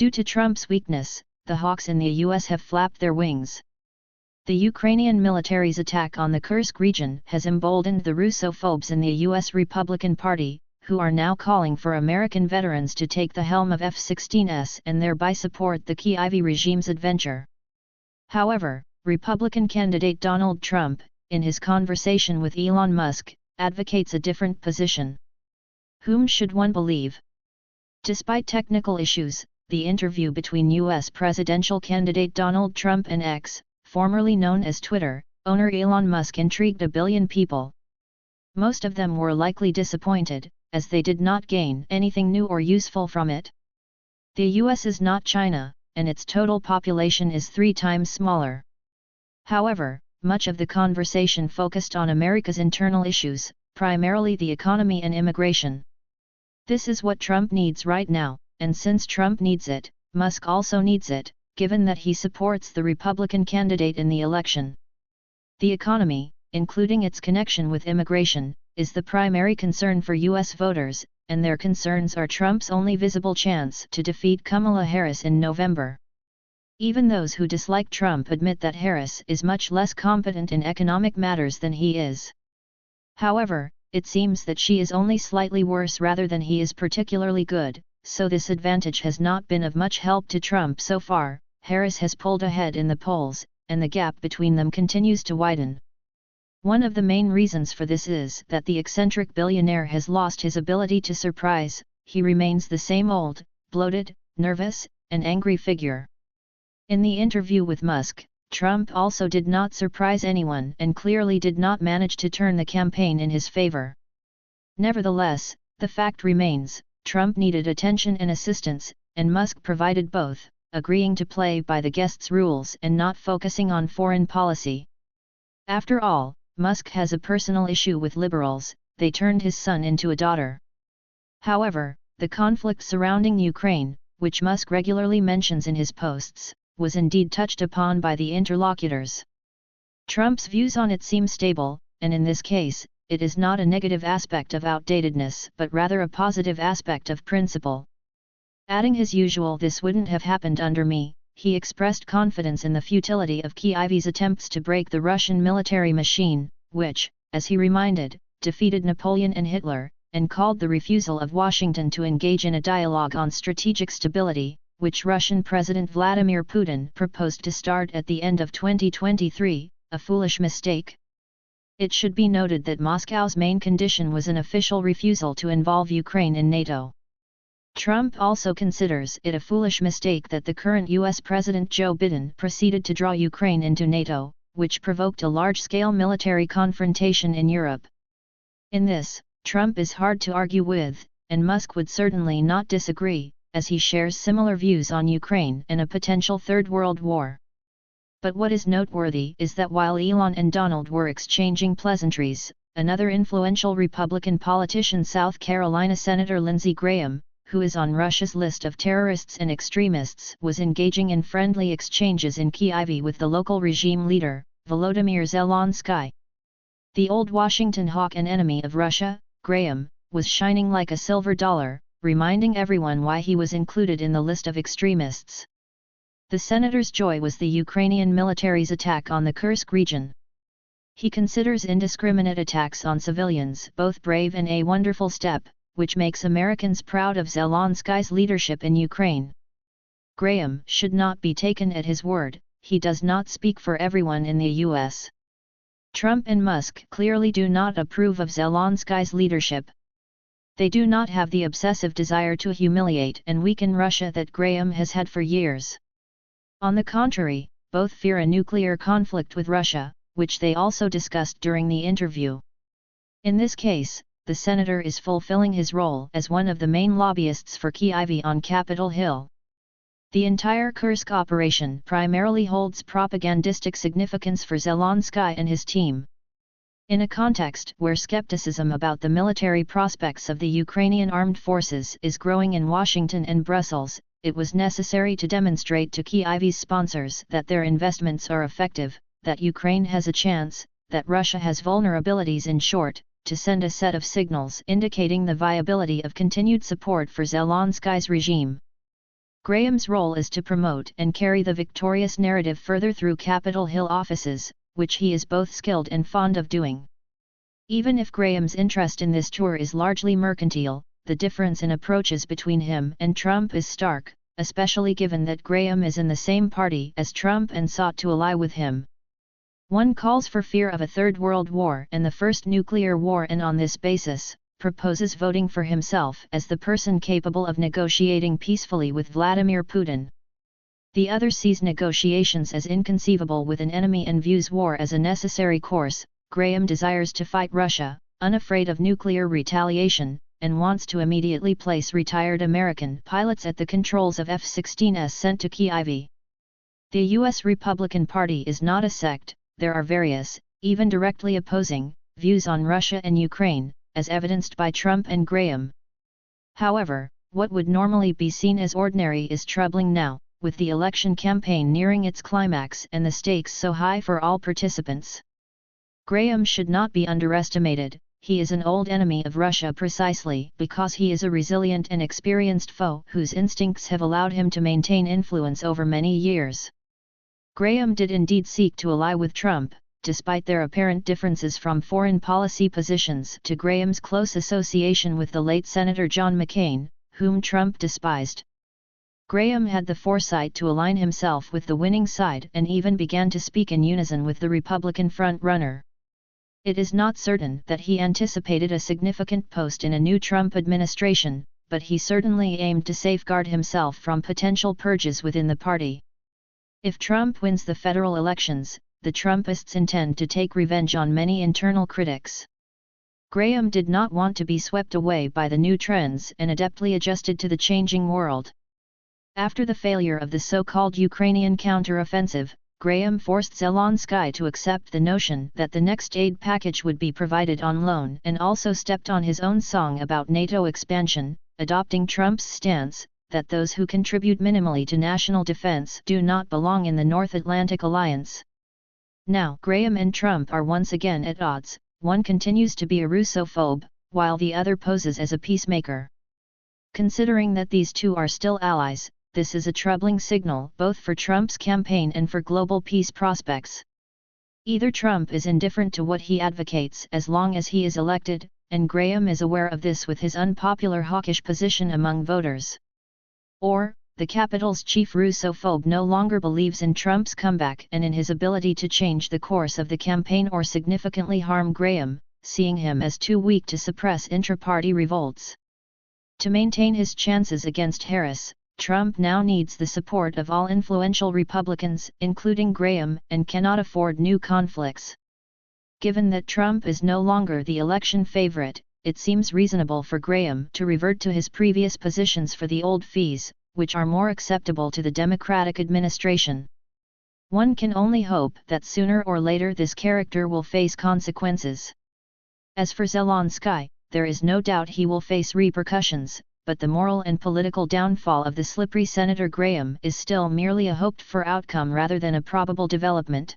Due to Trump's weakness, the hawks in the US have flapped their wings. The Ukrainian military's attack on the Kursk region has emboldened the Russophobes in the US Republican Party, who are now calling for American veterans to take the helm of F-16s and thereby support the Kyiv regime's adventure. However, Republican candidate Donald Trump, in his conversation with Elon Musk, advocates a different position. Whom should one believe? Despite technical issues, the interview between U.S. presidential candidate Donald Trump and X, formerly known as Twitter, owner Elon Musk intrigued a billion people. Most of them were likely disappointed, as they did not gain anything new or useful from it. The US is not China, and its total population is 3 times smaller. However, much of the conversation focused on America's internal issues, primarily the economy and immigration. This is what Trump needs right now, and since Trump needs it, Musk also needs it, given that he supports the Republican candidate in the election. The economy, including its connection with immigration, is the primary concern for U.S. voters, and their concerns are Trump's only visible chance to defeat Kamala Harris in November. Even those who dislike Trump admit that Harris is much less competent in economic matters than he is. However, it seems that she is only slightly worse rather than he is particularly good, so this advantage has not been of much help to Trump so far. Harris has pulled ahead in the polls, and the gap between them continues to widen. One of the main reasons for this is that the eccentric billionaire has lost his ability to surprise. He remains the same old, bloated, nervous, and angry figure. In the interview with Musk, Trump also did not surprise anyone and clearly did not manage to turn the campaign in his favor. Nevertheless, the fact remains, Trump needed attention and assistance, and Musk provided both, agreeing to play by the guest's rules and not focusing on foreign policy. After all, Musk has a personal issue with liberals. They turned his son into a daughter. However, the conflict surrounding Ukraine, which Musk regularly mentions in his posts, was indeed touched upon by the interlocutors. Trump's views on it seem stable, and in this case, it is not a negative aspect of outdatedness but rather a positive aspect of principle. Adding his usual "this wouldn't have happened under me," he expressed confidence in the futility of Kyiv's attempts to break the Russian military machine, which, as he reminded, defeated Napoleon and Hitler, and called the refusal of Washington to engage in a dialogue on strategic stability, which Russian President Vladimir Putin proposed to start at the end of 2023, a foolish mistake. It should be noted that Moscow's main condition was an official refusal to involve Ukraine in NATO. Trump also considers it a foolish mistake that the current U.S. President Joe Biden proceeded to draw Ukraine into NATO, which provoked a large-scale military confrontation in Europe. In this, Trump is hard to argue with, and Musk would certainly not disagree, as he shares similar views on Ukraine and a potential Third World War. But what is noteworthy is that while Elon and Donald were exchanging pleasantries, another influential Republican politician, South Carolina Senator Lindsey Graham, who is on Russia's list of terrorists and extremists, was engaging in friendly exchanges in Kyiv with the local regime leader, Volodymyr Zelensky. The old Washington hawk and enemy of Russia, Graham, was shining like a silver dollar, reminding everyone why he was included in the list of extremists. The senator's joy was the Ukrainian military's attack on the Kursk region. He considers indiscriminate attacks on civilians both brave and a wonderful step, which makes Americans proud of Zelensky's leadership in Ukraine. Graham should not be taken at his word. He does not speak for everyone in the U.S. Trump and Musk clearly do not approve of Zelensky's leadership. They do not have the obsessive desire to humiliate and weaken Russia that Graham has had for years. On the contrary, both fear a nuclear conflict with Russia, which they also discussed during the interview. In this case, the senator is fulfilling his role as one of the main lobbyists for Kyiv on Capitol Hill. The entire Kursk operation primarily holds propagandistic significance for Zelensky and his team. In a context where skepticism about the military prospects of the Ukrainian armed forces is growing in Washington and Brussels, it was necessary to demonstrate to Kyiv's sponsors that their investments are effective, that Ukraine has a chance, that Russia has vulnerabilities, in short, to send a set of signals indicating the viability of continued support for Zelensky's regime. Graham's role is to promote and carry the victorious narrative further through Capitol Hill offices, which he is both skilled and fond of doing. Even if Graham's interest in this tour is largely mercantile, the difference in approaches between him and Trump is stark, especially given that Graham is in the same party as Trump and sought to ally with him. One calls for fear of a Third World War and the First Nuclear War, and on this basis, proposes voting for himself as the person capable of negotiating peacefully with Vladimir Putin. The other sees negotiations as inconceivable with an enemy and views war as a necessary course. Graham desires to fight Russia, unafraid of nuclear retaliation, and wants to immediately place retired American pilots at the controls of F-16s sent to Kyiv. The U.S. Republican Party is not a sect. There are various, even directly opposing, views on Russia and Ukraine, as evidenced by Trump and Graham. However, what would normally be seen as ordinary is troubling now, with the election campaign nearing its climax and the stakes so high for all participants. Graham should not be underestimated. He is an old enemy of Russia precisely because he is a resilient and experienced foe whose instincts have allowed him to maintain influence over many years. Graham did indeed seek to ally with Trump, despite their apparent differences from foreign policy positions to Graham's close association with the late Senator John McCain, whom Trump despised. Graham had the foresight to align himself with the winning side and even began to speak in unison with the Republican front-runner. It is not certain that he anticipated a significant post in a new Trump administration, but he certainly aimed to safeguard himself from potential purges within the party. If Trump wins the federal elections, the Trumpists intend to take revenge on many internal critics. Graham did not want to be swept away by the new trends and adeptly adjusted to the changing world. After the failure of the so-called Ukrainian counteroffensive, Graham forced Zelensky to accept the notion that the next aid package would be provided on loan and also stepped on his own song about NATO expansion, adopting Trump's stance that those who contribute minimally to national defense do not belong in the North Atlantic Alliance. Now Graham and Trump are once again at odds. One continues to be a Russophobe, while the other poses as a peacemaker. Considering that these two are still allies, this is a troubling signal both for Trump's campaign and for global peace prospects. Either Trump is indifferent to what he advocates as long as he is elected, and Graham is aware of this with his unpopular hawkish position among voters. Or, the Capitol's chief Russophobe no longer believes in Trump's comeback and in his ability to change the course of the campaign or significantly harm Graham, seeing him as too weak to suppress intra-party revolts. To maintain his chances against Harris, Trump now needs the support of all influential Republicans, including Graham, and cannot afford new conflicts. Given that Trump is no longer the election favorite, it seems reasonable for Graham to revert to his previous positions for the old fees, which are more acceptable to the Democratic administration. One can only hope that sooner or later this character will face consequences. As for Zelensky, there is no doubt he will face repercussions, but the moral and political downfall of the slippery Senator Graham is still merely a hoped-for outcome rather than a probable development.